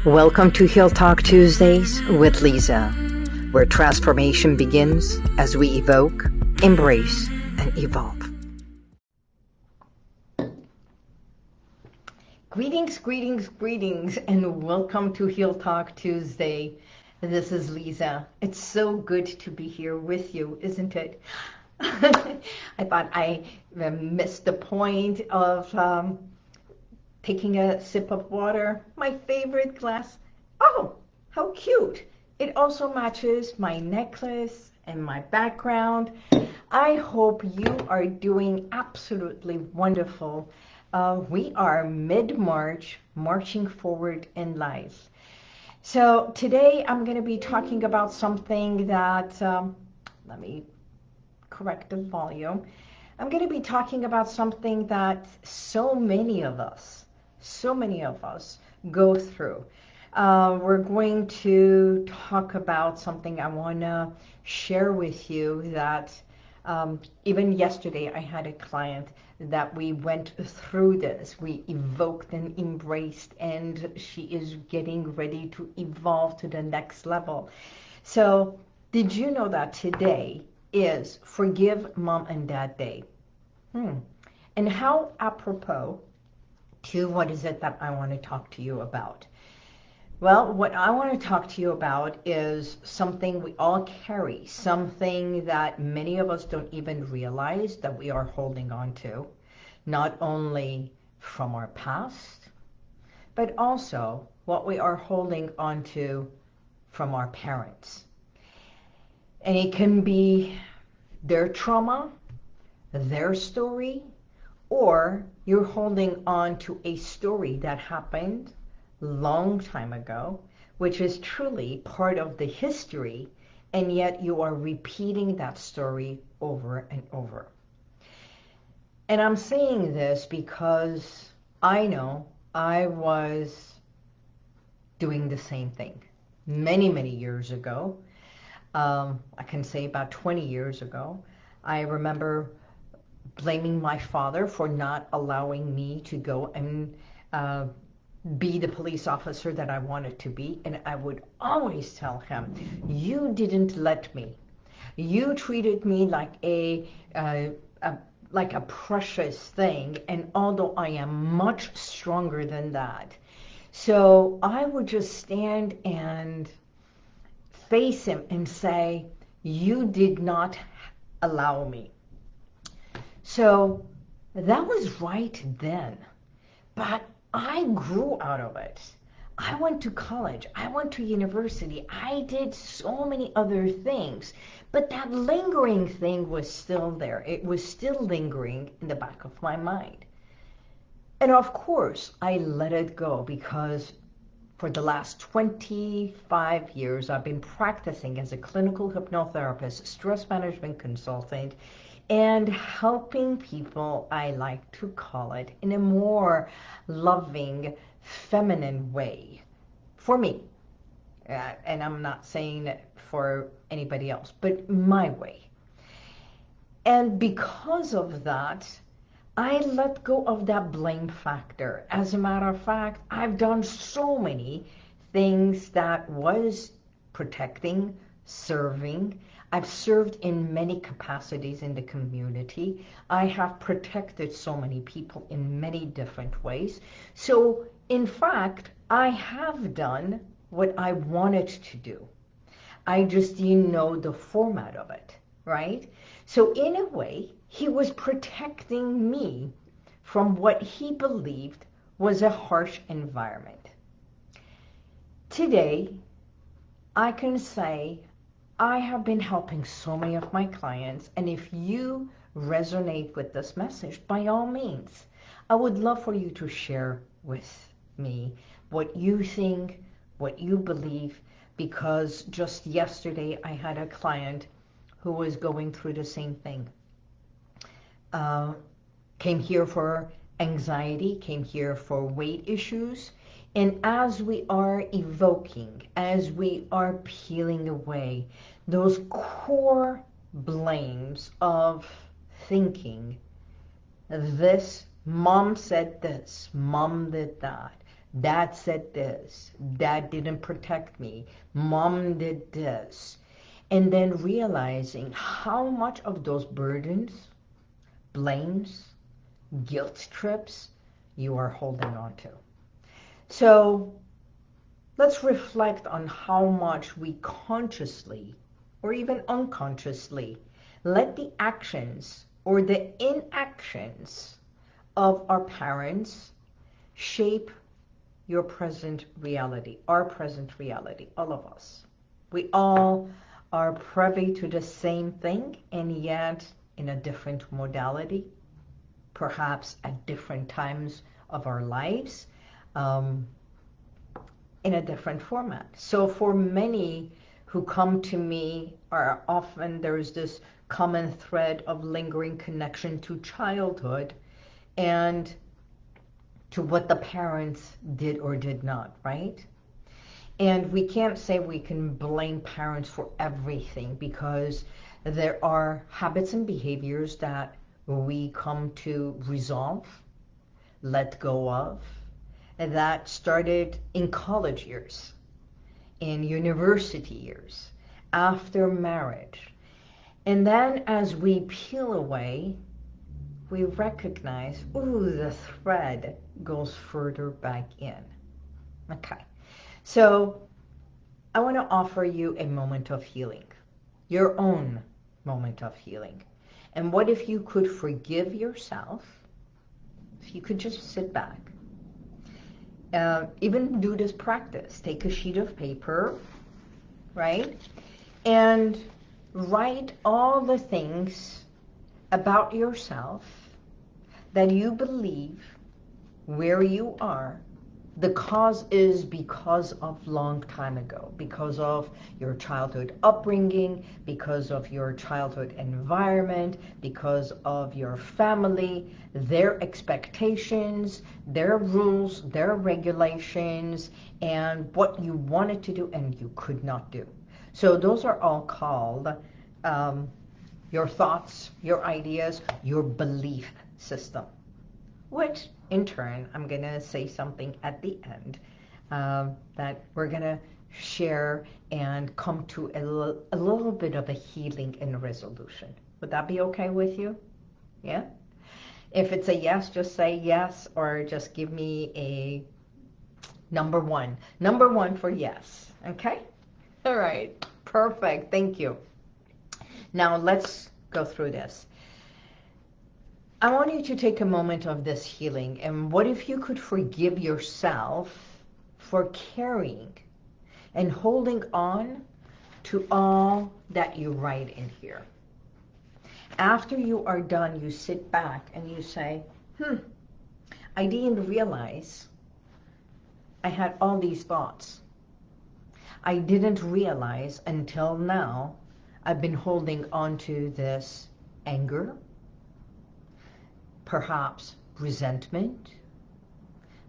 Welcome to HealTalk Tuesdays with Liza, where transformation begins as we evoke, embrace, and evolve. Greetings, and welcome to HealTalk Tuesday. This is Liza. It's so good to be here with you, isn't it? I thought I missed the point of taking a sip of water, my favorite glass. Oh, how cute. It also matches my necklace and my background. I hope you are doing absolutely wonderful. We are mid-March, marching forward in life. So today I'm going to be talking about something that, let me correct the volume. I'm going to be talking about something that so many of us go through. We're going to talk about something I want to share with you that even yesterday I had a client that we went through this. We evoked and embraced, and she is getting ready to evolve to the next level. So did you know that today is Forgive Mom and Dad Day? And how apropos to what is it that I want to talk to you about? Well, what I want to talk to you about is something we all carry, something that many of us don't even realize that we are holding on to, not only from our past, but also what we are holding on to from our parents. And it can be their trauma, their story, or you're holding on to a story that happened long time ago, which is truly part of the history, and yet you are repeating that story over and over. And I'm saying this because I know I was doing the same thing many years ago. I can say about 20 years ago. I remember blaming my father for not allowing me to go and be the police officer that I wanted to be. And I would always tell him, you didn't let me. You treated me like a precious thing, and although I am much stronger than that. So I would just stand and face him and say, you did not allow me. So that was right then, but I grew out of it. I went to college, I went to university, I did so many other things, but that lingering thing was still there. It was still lingering in the back of my mind. And of course, I let it go because for the last 25 years, I've been practicing as a clinical hypnotherapist, stress management consultant, and helping people, I like to call it, in a more loving, feminine way for me. And I'm not saying it for anybody else, but my way. And because of that, I let go of that blame factor. As a matter of fact, I've done so many things that was protecting, serving. I've served in many capacities in the community. I have protected so many people in many different ways. So, in fact, I have done what I wanted to do. I just didn't know the format of it, right? So in a way, he was protecting me from what he believed was a harsh environment. Today, I can say I have been helping so many of my clients, and if you resonate with this message, by all means, I would love for you to share with me what you think, what you believe, because just yesterday I had a client who was going through the same thing. Came here for anxiety, came here for weight issues, and as we are evoking, as we are peeling away those core blames of thinking, this, mom said this, mom did that, Dad said this. Dad didn't protect me. Mom did this. And then realizing how much of those burdens, blames, guilt trips you are holding on to. So let's reflect on how much we consciously or even unconsciously let the actions or the inactions of our parents shape your present reality, our present reality, all of us. We all are privy to the same thing, and yet in a different modality, perhaps at different times of our lives, in a different format. So for many who come to me, are often there's this common thread of lingering connection to childhood and to what the parents did or did not, right? And we can't say we can blame parents for everything, because there are habits and behaviors that we come to resolve, let go of, and that started in college years, in university years, after marriage. And then as we peel away, we recognize, ooh, the thread goes further back in. Okay. So I want to offer you a moment of healing, your own moment of healing. And what if you could forgive yourself, if you could just sit back, even do this practice, take a sheet of paper, right? And write all the things about yourself that you believe where you are, the cause is because of long time ago, because of your childhood upbringing, because of your childhood environment, because of your family, their expectations, their rules, their regulations, and what you wanted to do and you could not do. So those are all called your thoughts, your ideas, your belief system, which in turn, I'm going to say something at the end that we're going to share and come to a little bit of a healing and resolution. Would that be okay with you? Yeah? If it's a yes, just say yes, or just give me a number one. Number one for yes. Okay? All right. Perfect. Thank you. Now let's go through this. I want you to take a moment of this healing, and what if you could forgive yourself for carrying and holding on to all that you write in here. After you are done, you sit back and you say, I didn't realize I had all these thoughts. I didn't realize until now I've been holding on to this anger, perhaps resentment,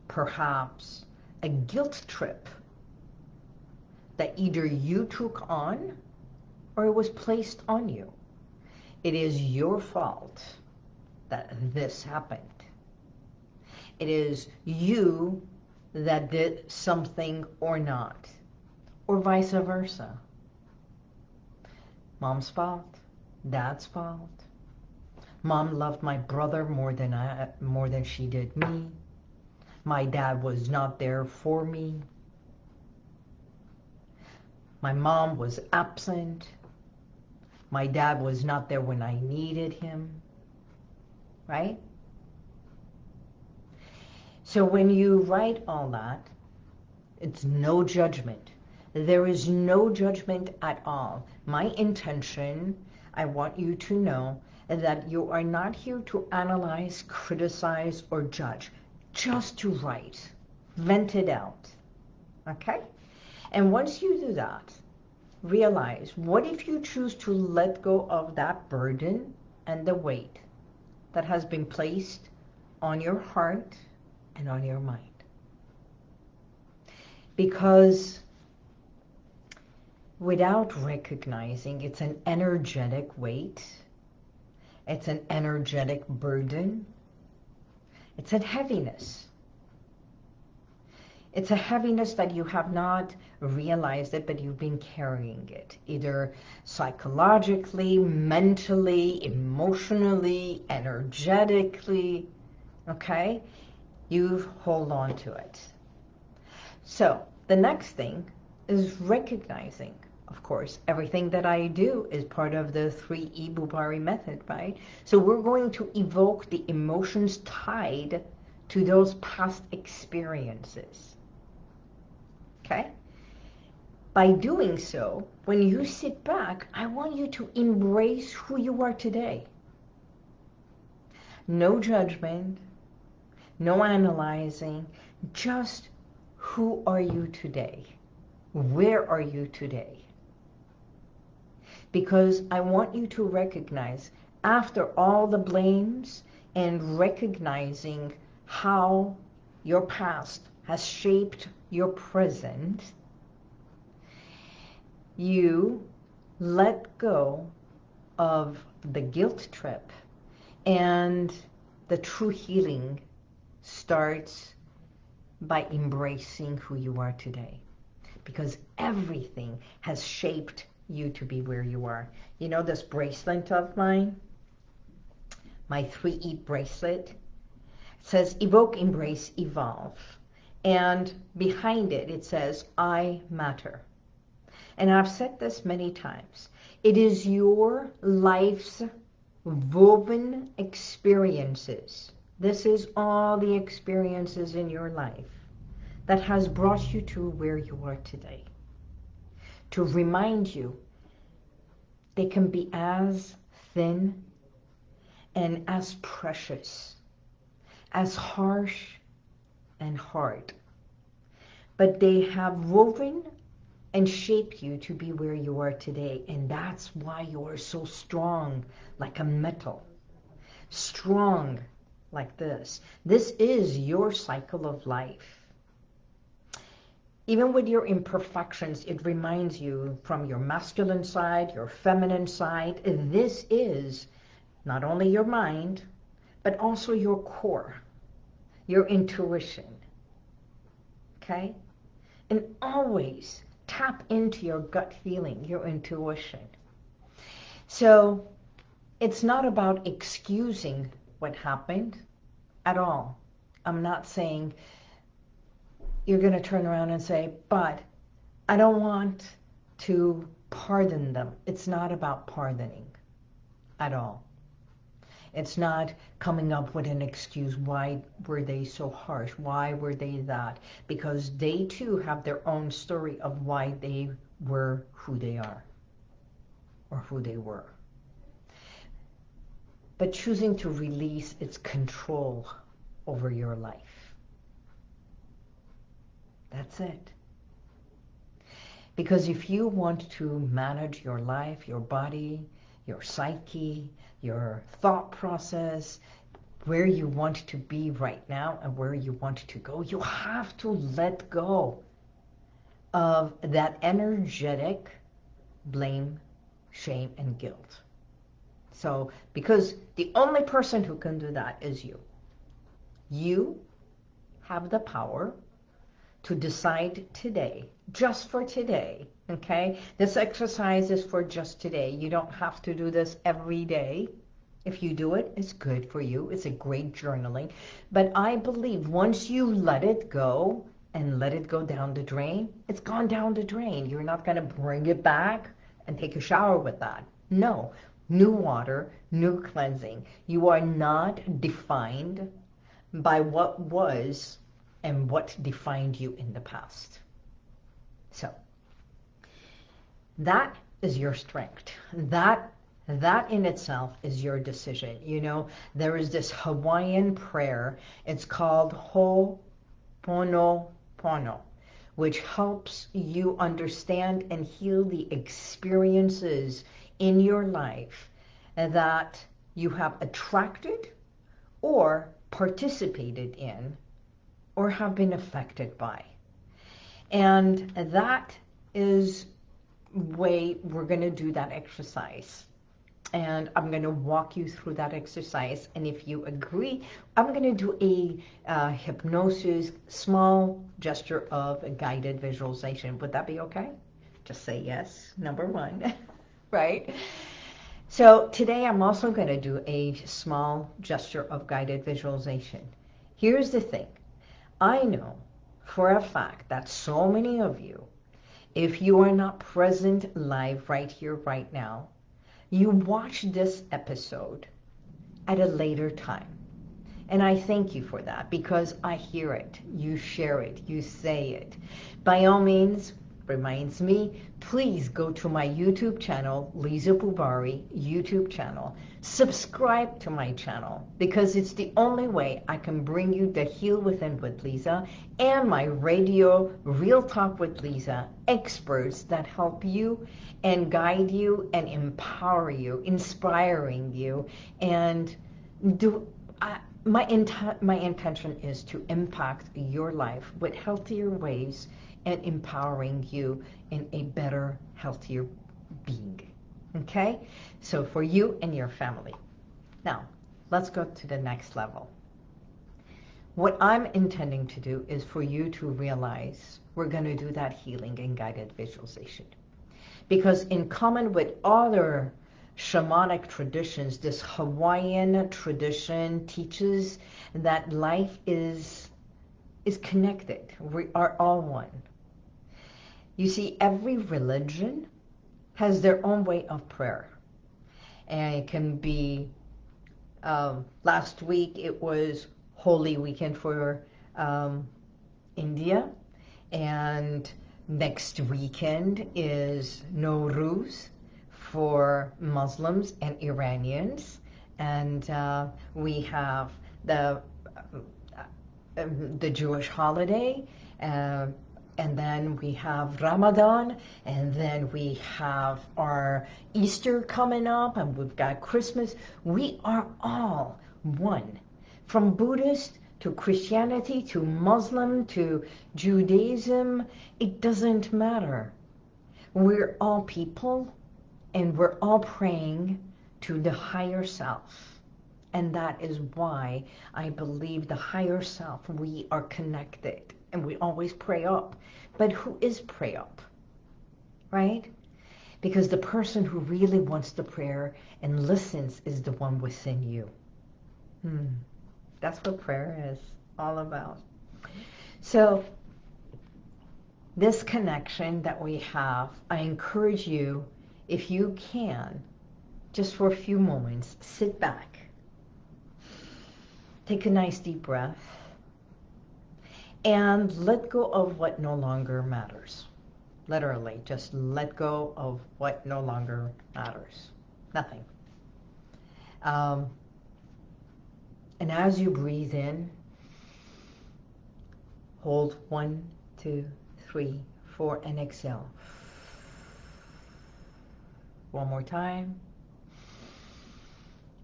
perhaps a guilt trip that either you took on or it was placed on you. It is your fault that this happened. It is you that did something or not, or vice versa. Mom's fault, dad's fault. Mom loved my brother more than she did me. My dad was not there for me. My mom was absent. My dad was not there when I needed him. Right? So when you write all that, it's no judgment. There is no judgment at all. My intention, I want you to know that you are not here to analyze, criticize, or judge. Just to write. Vent it out. Okay? And once you do that, realize, what if you choose to let go of that burden and the weight that has been placed on your heart and on your mind? Because without recognizing, it's an energetic weight, it's an energetic burden, it's a heaviness. It's a heaviness that you have not realized it, but you've been carrying it, either psychologically, mentally, emotionally, energetically, okay? You hold on to it. So the next thing is recognizing, of course, everything that I do is part of the 3E Boubari method, right? So we're going to evoke the emotions tied to those past experiences. Okay? By doing so, when you sit back, I want you to embrace who you are today. No judgment, no analyzing, just who are you today? Where are you today? Because I want you to recognize, after all the blames and recognizing how your past has shaped your present, you let go of the guilt trip, and the true healing starts by embracing who you are today. Because everything has shaped you to be where you are. You know this bracelet of mine? My 3E bracelet? It says Evoke-Embrace-Evolve. And behind it, it says, I matter. And I've said this many times. It is your life's woven experiences. This is all the experiences in your life that has brought you to where you are today. To remind you, they can be as thin and as precious, as harsh and hard. But they have woven and shaped you to be where you are today. And that's why you are so strong, like a metal. Strong like this. This is your cycle of life. Even with your imperfections, it reminds you from your masculine side, your feminine side, this is not only your mind, but also your core, your intuition, okay? And always tap into your gut feeling, your intuition. So it's not about excusing what happened at all. I'm not saying you're going to turn around and say, but I don't want to pardon them. It's not about pardoning at all. It's not coming up with an excuse. Why were they so harsh? Why were they that? Because they too have their own story of why they were who they are or who they were. But choosing to release its control over your life. That's it. Because if you want to manage your life, your body, your psyche, your thought process, where you want to be right now and where you want to go, you have to let go of that energetic blame, shame, and guilt. So, because the only person who can do that is you. You have the power to decide today, just for today, okay? This exercise is for just today. You don't have to do this every day. If you do it, it's good for you. It's a great journaling. But I believe once you let it go and let it go down the drain, it's gone down the drain. You're not going to bring it back and take a shower with that. No. New water, new cleansing. You are not defined by what was and what defined you in the past. So, that is your strength. That in itself is your decision. You know, there is this Hawaiian prayer. It's called Ho'oponopono, which helps you understand and heal the experiences in your life that you have attracted or participated in or have been affected by. And that is way we're going to do that exercise. And I'm going to walk you through that exercise. And if you agree, I'm going to do a hypnosis, small gesture of a guided visualization. Would that be okay? Just say yes, number one, right? So today I'm also going to do a small gesture of guided visualization. Here's the thing. I know for a fact that so many of you, if you are not present live right here, right now, you watch this episode at a later time. And I thank you for that because I hear it, you share it, you say it. By all means, reminds me, please go to my YouTube channel, Liza Boubari YouTube channel. Subscribe to my channel because it's the only way I can bring you the Heal Within with Liza and my radio Real Talk with Liza experts that help you and guide you and empower you, inspiring you, and my intention is to impact your life with healthier ways and empowering you in a better, healthier being. Okay? So for you and your family. Now, let's go to the next level. What I'm intending to do is for you to realize we're going to do that healing and guided visualization. Because in common with other shamanic traditions, this Hawaiian tradition teaches that life is connected. We are all one. You see, every religion has their own way of prayer. And it can be, last week it was Holy Weekend for India, and next weekend is Nowruz for Muslims and Iranians, and we have the Jewish holiday, and then we have Ramadan, and then we have our Easter coming up, and we've got Christmas. We are all one, from Buddhist to Christianity to Muslim to Judaism. It doesn't matter. We're all people, and we're all praying to the higher self. And that is why I believe the higher self, we are connected. And we always pray up. But who is pray up? Right? Because the person who really wants the prayer and listens is the one within you. That's what prayer is all about. So this connection that we have, I encourage you, if you can, just for a few moments, sit back. Take a nice deep breath. And let go of what no longer matters. Literally, just let go of what no longer matters. Nothing. And as you breathe in, hold 1, 2, 3, 4, and exhale. One more time.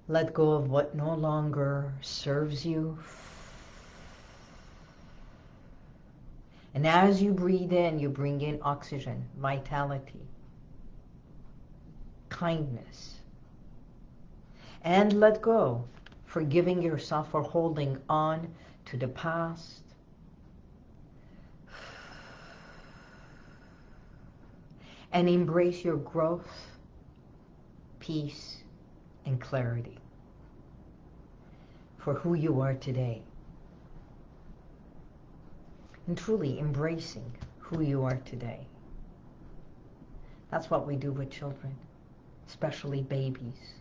Let go of what no longer serves you. And as you breathe in, you bring in oxygen, vitality, kindness. And let go, forgiving yourself for holding on to the past. And embrace your growth, peace, and clarity for who you are today. And truly embracing who you are today. That's what we do with children, especially babies.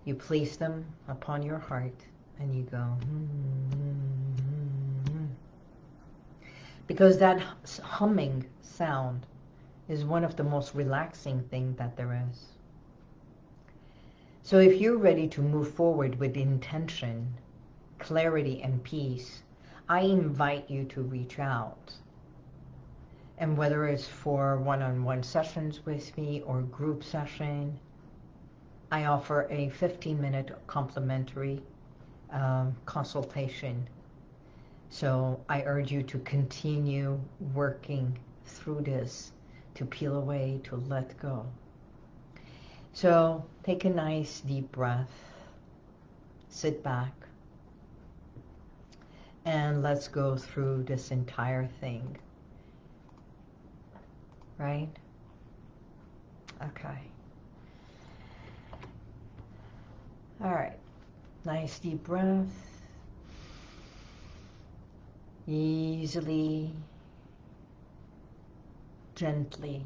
You place them upon your heart and you go, because that humming sound is one of the most relaxing things that there is. So if you're ready to move forward with intention, clarity, and peace, I invite you to reach out. And whether it's for one-on-one sessions with me or group session, I offer a 15-minute complimentary consultation. So I urge you to continue working through this, to peel away, to let go. So take a nice deep breath, sit back, and let's go through this entire thing. Right? Okay. All right. Nice deep breath. Easily, gently.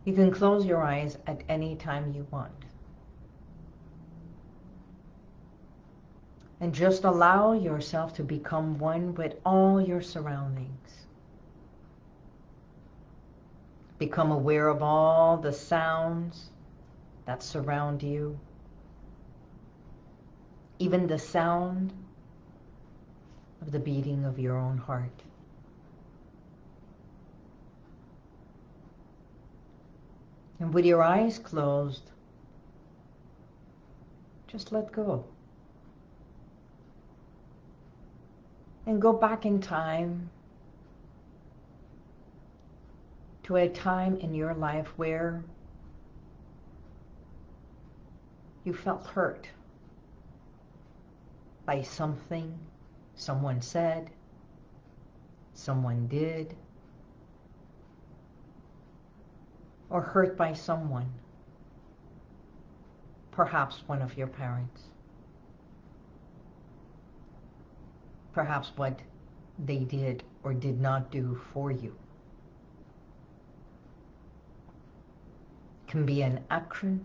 You can close your eyes at any time you want. And just allow yourself to become one with all your surroundings. Become aware of all the sounds that surround you. Even the sound of the beating of your own heart. And with your eyes closed, just let go. And go back in time to a time in your life where you felt hurt by something someone said, someone did, or hurt by someone, perhaps one of your parents, perhaps what they did or did not do for you. It can be an action,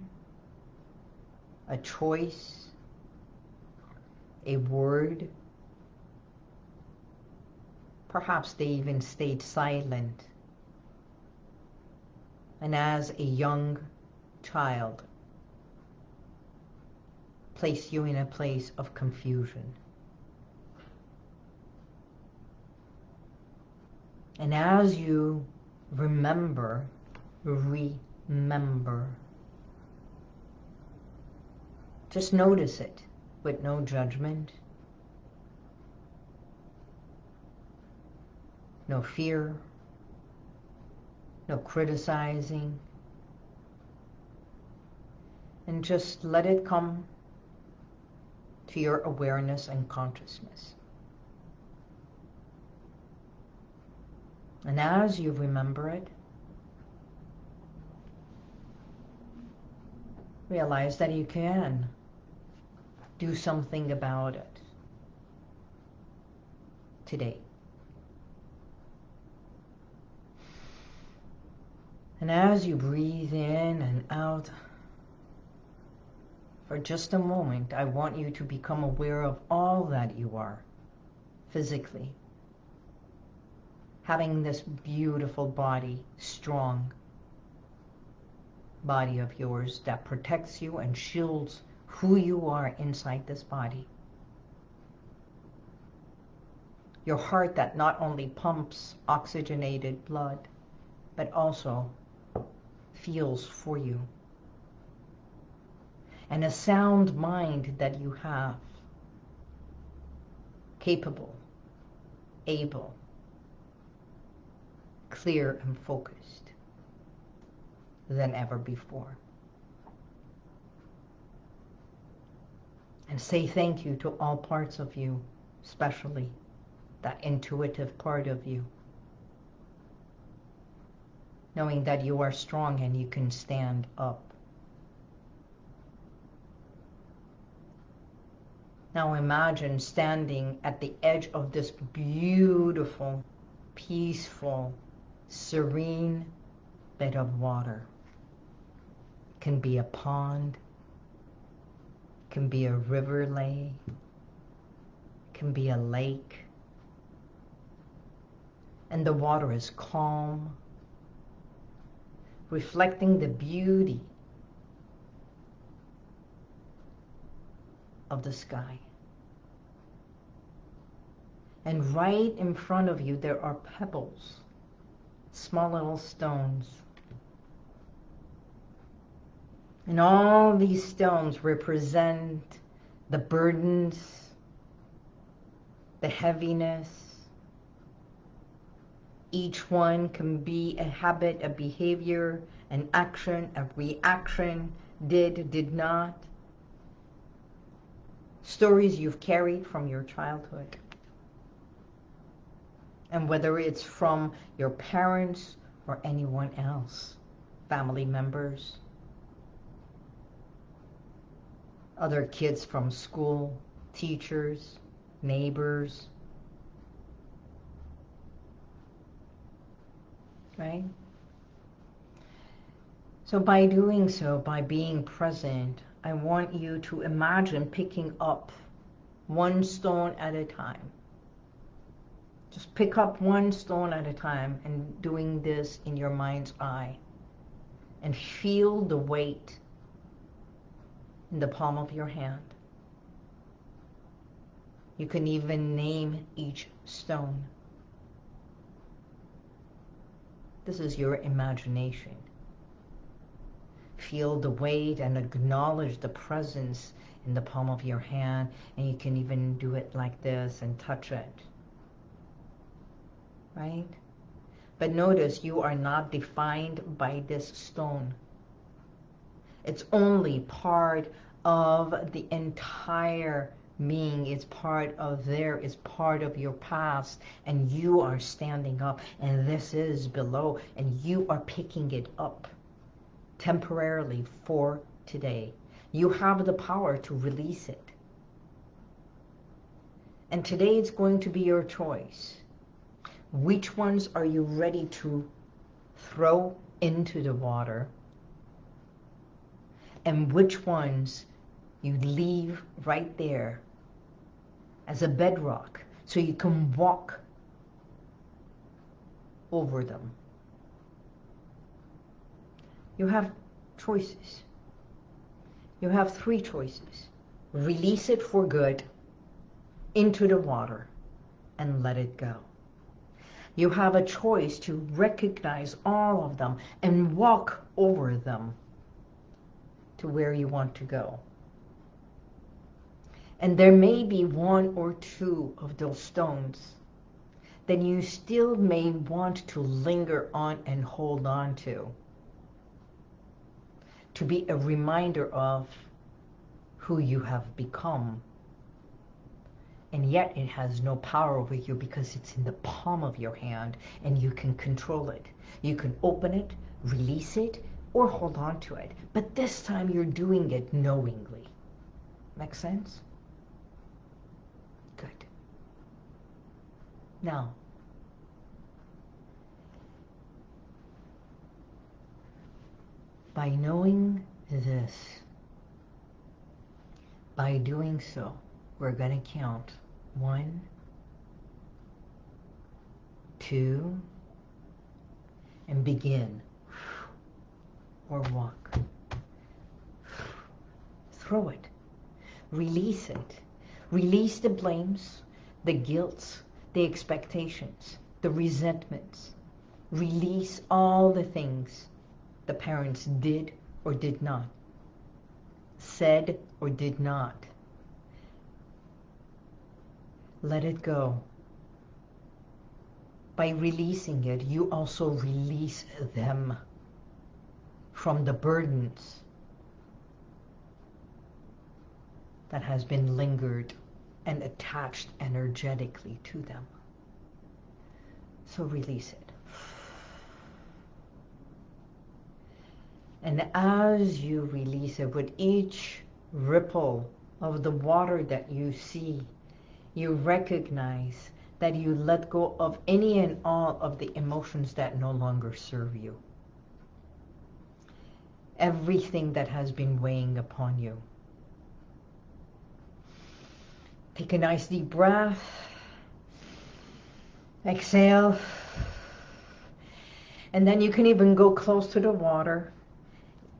a choice, a word. Perhaps they even stayed silent. And as a young child, place you in a place of confusion. And as you remember, just notice it with no judgment, no fear, no criticizing, and just let it come to your awareness and consciousness. And as you remember it, realize that you can do something about it today. And as you breathe in and out, for just a moment, I want you to become aware of all that you are physically. Having this beautiful body, strong body of yours that protects you and shields who you are inside this body. Your heart that not only pumps oxygenated blood, but also feels for you. And a sound mind that you have, capable, able, clear and focused than ever before. And say thank you to all parts of you, especially that intuitive part of you. Knowing that you are strong and you can stand up. Now imagine standing at the edge of this beautiful, peaceful, serene bed of water. It can be a pond, it can be a river lake, it can be a lake. And the water is calm, reflecting the beauty of the sky. And right in front of you there are pebbles, small little stones. And all these stones represent the burdens, the heaviness. Each one can be a habit, a behavior, an action, a reaction, did not. Stories you've carried from your childhood. And whether it's from your parents or anyone else, family members, other kids from school, teachers, neighbors, right? So by doing so, by being present, I want you to imagine picking up one stone at a time. Just pick up one stone at a time and doing this in your mind's eye. And feel the weight in the palm of your hand. You can even name each stone. This is your imagination. Feel the weight and acknowledge the presence in the palm of your hand, and you can even do it like this and touch it. Right? But notice you are not defined by this stone. It's only part of the entire being. It's part of it's part of your past, and you are standing up, and this is below, and you are picking it up temporarily for today. You have the power to release it. And today it's going to be your choice. Which ones are you ready to throw into the water? And which ones you leave right there as a bedrock so you can walk over them? You have choices. You have three choices. Release it for good into the water and let it go. You have a choice to recognize all of them and walk over them to where you want to go. And there may be one or two of those stones that you still may want to linger on and hold on to be a reminder of who you have become. And yet it has no power over you because it's in the palm of your hand and you can control it. You can open it, release it, or hold on to it. But this time you're doing it knowingly. Make sense? Good. Now, by knowing this, by doing so, we're going to count 1, 2, and begin. Or walk. Throw it. Release it. Release the blames, the guilt, the expectations, the resentments. Release all the things the parents did or did not, said or did not. Let it go. By releasing it, you also release them from the burdens that has been lingered and attached energetically to them. So release it. And as you release it, with each ripple of the water that you see, you recognize that you let go of any and all of the emotions that no longer serve you. Everything that has been weighing upon you. Take a nice deep breath. Exhale. And then you can even go close to the water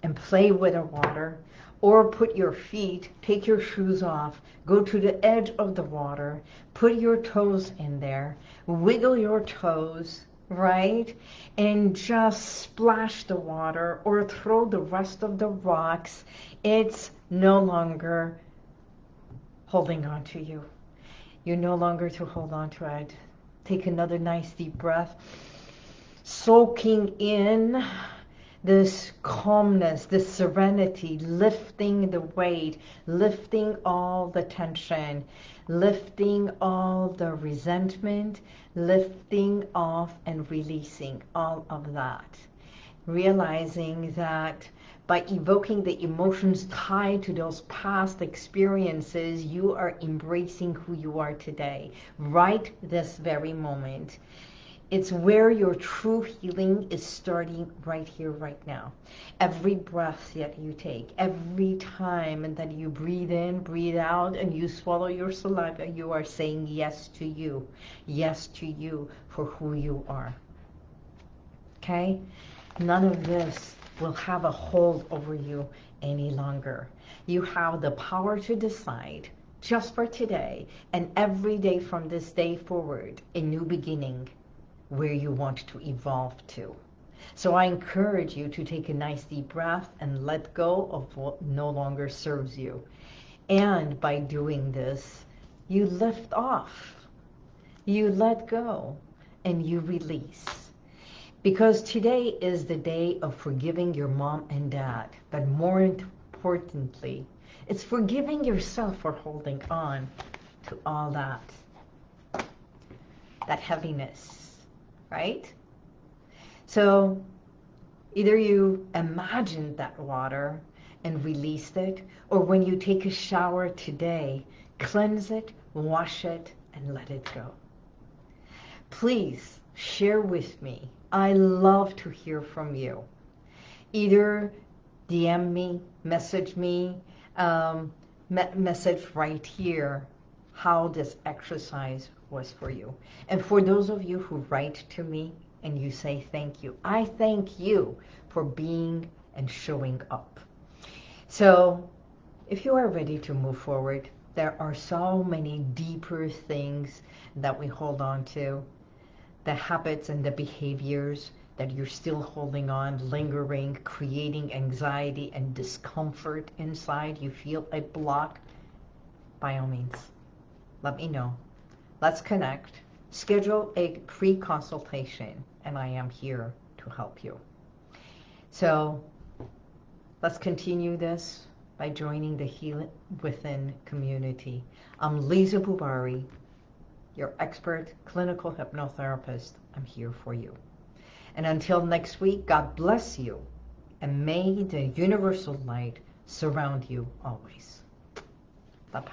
and play with the water, or put your feet, take your shoes off, go to the edge of the water, put your toes in there, wiggle your toes, right? And just splash the water or throw the rest of the rocks. It's no longer holding on to you. You're no longer to hold on to it. Take another nice deep breath, soaking in this calmness, this serenity, lifting the weight, lifting all the tension, lifting all the resentment, lifting off and releasing all of that. Realizing that by evoking the emotions tied to those past experiences, you are embracing who you are today, right this very moment. It's where your true healing is starting right here, right now. Every breath that you take, every time that you breathe in, breathe out, and you swallow your saliva, you are saying yes to you for who you are. Okay? None of this will have a hold over you any longer. You have the power to decide just for today and every day from this day forward, a new beginning where you want to evolve to. So I encourage you to take a nice deep breath and let go of what no longer serves you. And by doing this, you lift off, you let go, and you release. Because today is the day of forgiving your mom and dad. But more importantly, it's forgiving yourself for holding on to all that heaviness, right? So either you imagined that water and released it, or when you take a shower today, cleanse it, wash it, and let it go. Please share with me. I love to hear from you. Either DM me, message me, message right here how this exercise was for you. And for those of you who write to me and you say thank you, I thank you for being and showing up. So if you are ready to move forward, there are so many deeper things that we hold on to. The habits and the behaviors that you're still holding on, lingering, creating anxiety and discomfort inside. You feel a block. By all means, let me know. Let's connect. Schedule a pre-consultation, and I am here to help you. So let's continue this by joining the HealWithin community. I'm Liza Boubari, your expert clinical hypnotherapist. I'm here for you. And until next week, God bless you, and may the universal light surround you always. Bye-bye.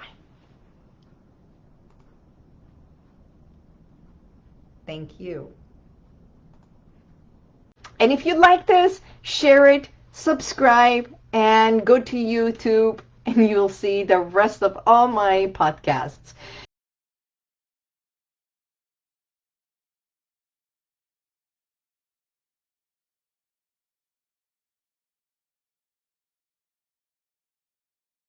Thank you. And if you like this, share it, subscribe, and go to YouTube, and you'll see the rest of all my podcasts.